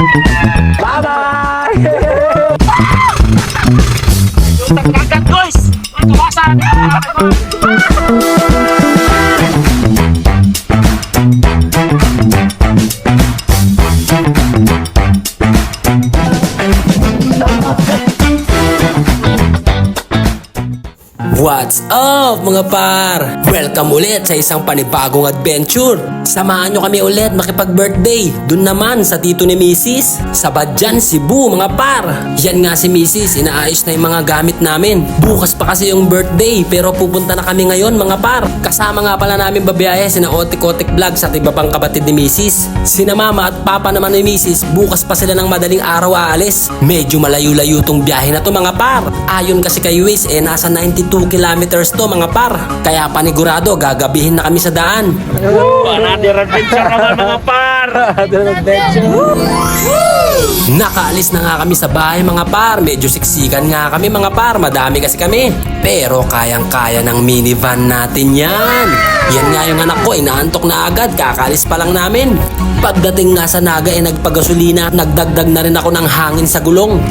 Bye-bye! Yung tagkagat guys! Tumasan! What's up mga par? Welcome ulit sa isang panibagong adventure. Samahan nyo kami ulit makipag-birthday. Dun naman sa tito ni Mrs. sa Badjan, Cebu mga par. Yan nga si Mrs. Inaayos na yung mga gamit namin. Bukas pa kasi yung birthday pero pupunta na kami ngayon mga par. Kasama nga pala namin babiyahe sina Otik Vlogs at iba pang kapatid ni Mrs. Sina mama at papa naman ni Mrs. Bukas pa sila ng madaling araw aalis. Medyo malayo-layo tong biyahe na to mga par. Ayon kasi kay Waze nasa 92 kilometers to mga par. Kaya panigurado gagabihin na kami sa daan. Another adventure naman mga par! Nakaalis na nga kami sa bahay mga par. Medyo siksikan nga kami mga par. Madami kasi kami. Pero kayang-kaya ng minivan natin yan. Yan nga yung anak ko, inaantok na agad. Kakaalis pa lang namin. Pagdating nga sa Naga nagpagasolina at nagdagdag na rin ako ng hangin sa gulong.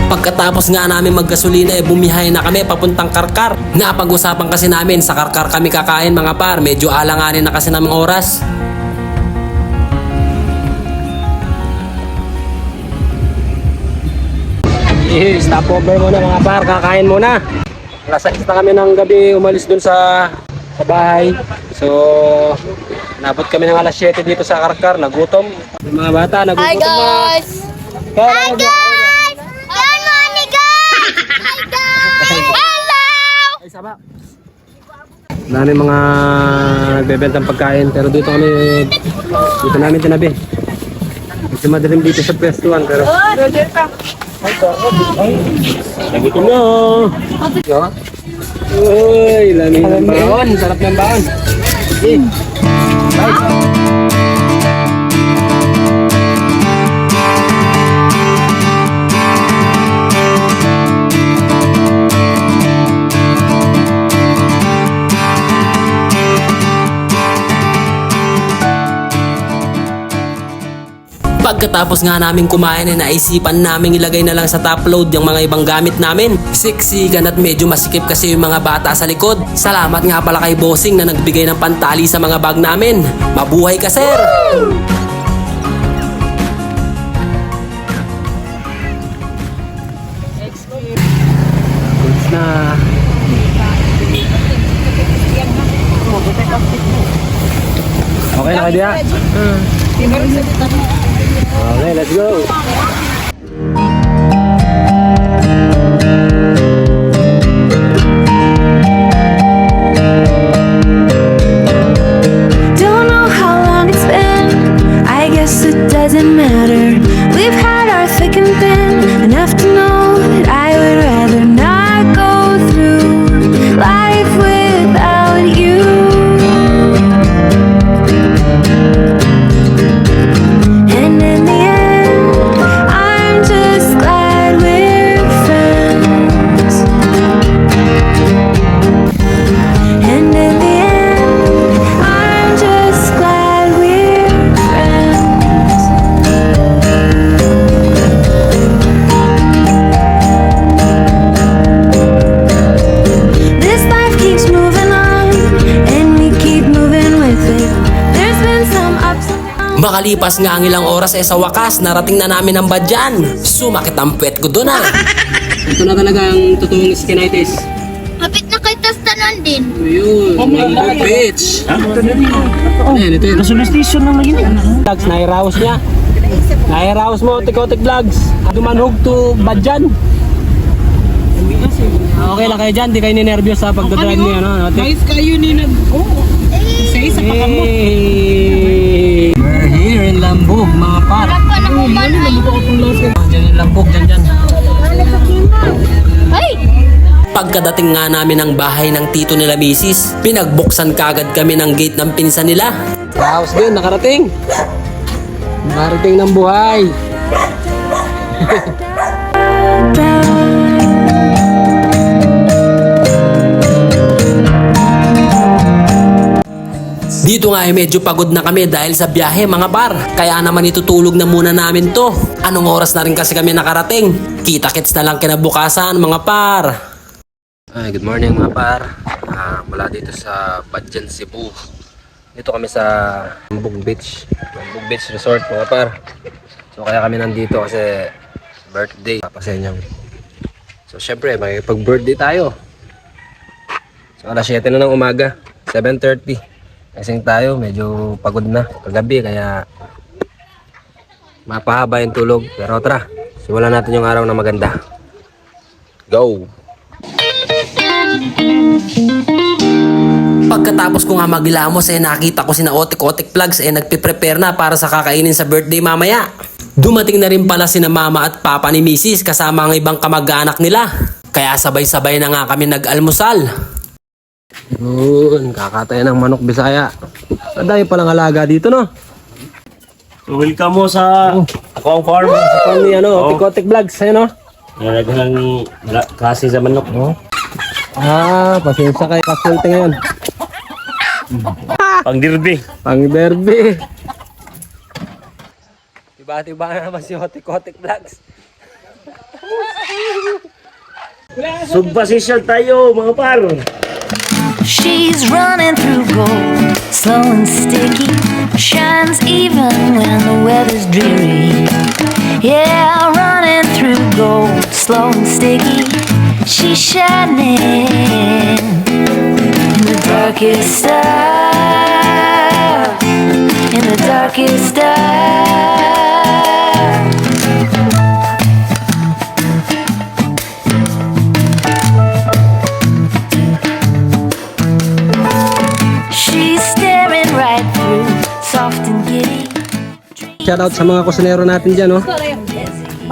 Pagkatapos nga namin maggasolina bumiyahe na kami papuntang Karkar. Napag-usapan kasi namin sa Karkar kami kakain mga par. Medyo alanganin na kasi naming oras. Stop over muna mga par, kakain muna. Alas 6 na kami ng gabi umalis dun sa bahay. So nabot kami ng alas 7 dito sa Karkar. Nagutom. Yung mga bata nagugutom. Hi guys! Hi guys! Good morning guys! Hi guys! Hello! Ay, saba. Dami mga nagbebentang pagkain pero dito namin tinabi. Medyo madilim dito sa pwestuhan pero nagutom na. Uy, lamig ng baon. Sarap ng baon. Okay. Bye. Pagkatapos nga namin kumain naisipan namin ilagay na lang sa top load yung mga ibang gamit namin. Siksikan at medyo masikip kasi yung mga bata sa likod. Salamat nga pala kay Bossing na nagbigay ng pantali sa mga bag namin. Mabuhay ka sir! Goods na. Okay na kaya? Okay, let's go. Don't know how long it's been. I guess it doesn't matter. We've had our thick and thin, enough to know that I would rather not go through life without you. And in the end, I'm just glad we're friends. And in the end, I'm just glad we're friends. This life keeps moving on, and we keep moving with it. There's been some ups and downs. Makalipas nga ang ilang oras sa wakas, narating na namin ang Badjan. Sumakit ang puwet ko doon ah. Ito na talaga ang totoong skinitis. Kapit na kay Tastanan din. Ayun, may bitch. Ayan, ito yun. Nasa station lang lagi na. Vlogs, nairaos niya. Nairaos mo, Otik Vlogs. Dumanhog to Badjan. Okay lang kayo dyan, di kayo ninervyos sa pagdadrive niyo, no? Guys, kayo ni nag... Isa pa kamo. We're here in Lambog, mga par. Wala pa na kumanan. Diyan yung Lambog, dyan. Ay! Pagkadating nga namin ng bahay ng tito nila Mrs., pinagbuksan kagad kami ng gate ng pinsan nila. House din, nakarating. Nakarating ng buhay. down. Dito nga ay medyo pagod na kami dahil sa biyahe mga par. Kaya naman itutulog na muna namin to. Anong oras na rin kasi kami nakarating? Kita-kits na lang kinabukasan mga par. Good morning mga par. Mula dito sa Badjan, Cebu. Dito kami sa Lambog Beach. Lambog Beach Resort mga par. So kaya kami nandito kasi birthday. Papasenyang. So syempre makikipag-birthday tayo. So alas 7 na ng umaga. 7:30. Kasing tayo, medyo pagod na kagabi kaya mapahaba yung tulog. Pero tara, simulan natin yung araw na maganda. Go! Pagkatapos ko nga maghilamos nakita ko sina Otik Vlogs nagpiprepare na para sa kakainin sa birthday mamaya. Dumating na rin pala sina mama at papa ni Mrs. kasama ang ibang kamag-anak nila. Kaya sabay-sabay na nga kami nag-almusal. Yun, kakatay ng manok Bisaya. Dahil palang alaga dito, no? So welcome mo sa ako ang farm. Sa farm ni Otik Vlogs, no? Nalagyan ng klase sa manok. Pasensya kay Kasulti ngayon. Pang derby. Pang derby. Tiba-tiba na naman si Otik Vlogs. Subposition tayo mga par. She's running through gold, slow and sticky. Shines even when the weather's dreary. Yeah, running through gold, slow and sticky. She's shining in the darkest hour, in the darkest hour. She's staring right through, soft and giddy. Shout out sa mga kusinero natin dyan, no?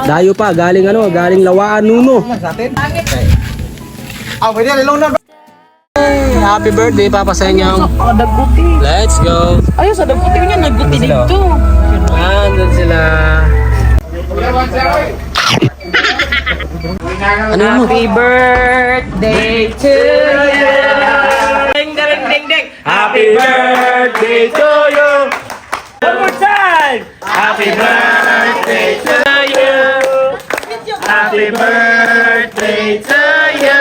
Dayo pa, galing Lawaan, Nuno. Happy birthday, Papa Senyang. Let's go. Ayun, sa dagputi niya, nagbuti dito. Andun sila. Ano mo? Happy birthday to you. Ding, ding, ding, ding. Happy birthday to you. One more time. Happy birthday to you. Happy birthday to you.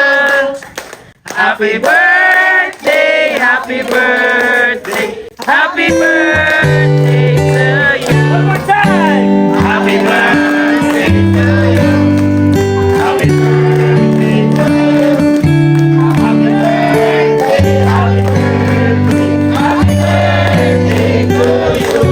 Happy birthday, happy birthday, happy birthday to you. One more time. Happy birthday to you. Happy birthday to you. Happy birthday, happy birthday, happy birthday to you.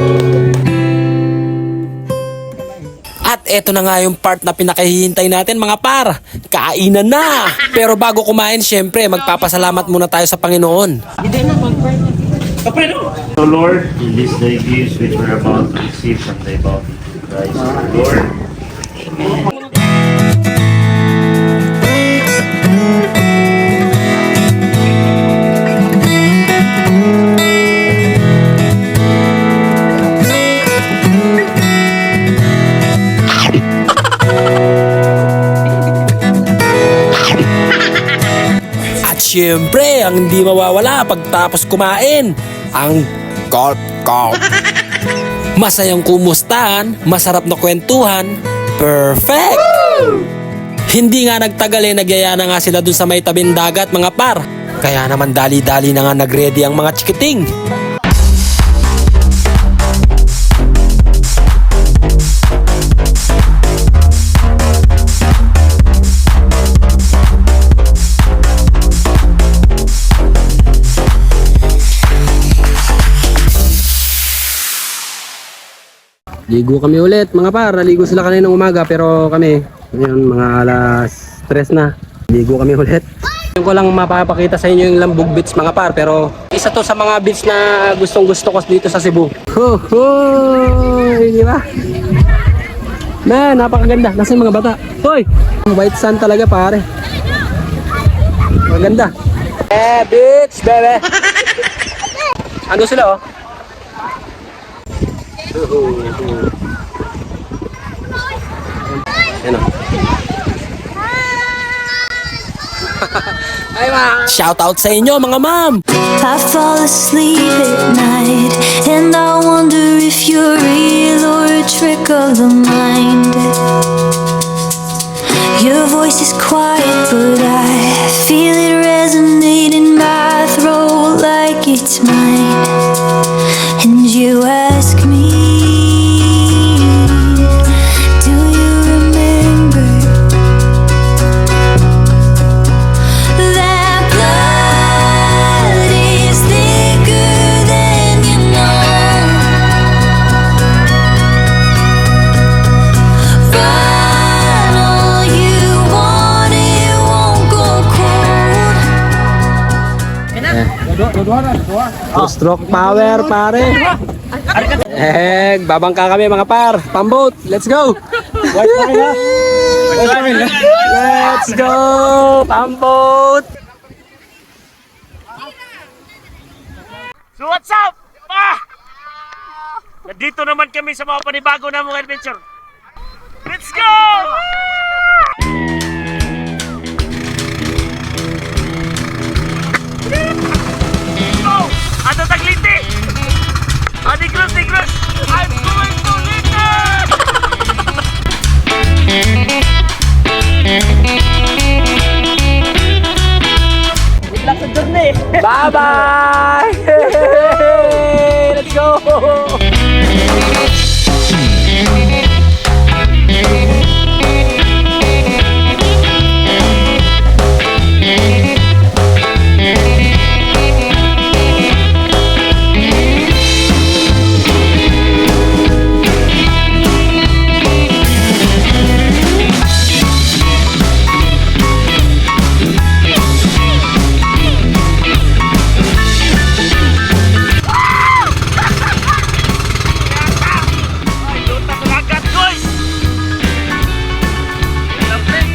At eto na nga yung part na pinakahihintay natin mga par. Kainan na! Pero bago kumain, syempre, magpapasalamat muna tayo sa Panginoon. So Lord, in this thy gifts which we're about to receive from thy bounty, Christ our Lord. At syempre, ang hindi mawawala pagtapos kumain, ang golf. Masayang kumustahan, masarap na kwentuhan, perfect! Hindi nga nagtagal nagyaya na nga sila dun sa may tabing dagat mga par. Kaya naman dali-dali na nga nagready ang mga chikiting. Ligo kami ulit mga par. Naligo sila kaninang umaga pero kami ngayon mga alas 3 na. Ligo kami ulit. Yung ko lang mapapakita sa inyo yung Lambog Beach mga par, pero isa to sa mga beach na gustong gusto ko dito sa Cebu. Di ba? Man, napakaganda. Nasaan yung mga bata? Hoy! White sand talaga pare. Maganda. Beach, bebe. Ano sila oh? Yan o. Shoutout sa inyo mga ma'am. I fall asleep at night, and I wonder if you're real or a trick of the mind. Your voice is quiet, but I feel it resonate in my throat like it's mine. And you ask me, do you remember that blood is thicker than you know? Run all you want, it won't go cold. Two stroke power pare. Babangka kami mga par. Pamboat, let's go. Let's go, pamboat. So what's up? Nandito naman kami sa mga panibago na mga adventure. Let's go! Oh! Ato tagliti! Negros, Negros! I'm going to Liti! Bye bye. Let's go. Ayun na talagat, guys! Lamig!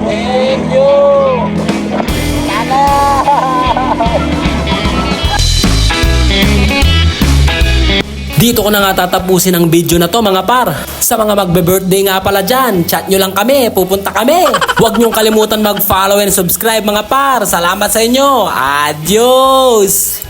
Thank you. Dito ko na nga tatapusin ang video na to mga par. Sa mga magbe-birthday nga pala dyan, chat nyo lang kami, pupunta kami. Huwag nyong kalimutan mag-follow and subscribe mga par. Salamat sa inyo. Adios!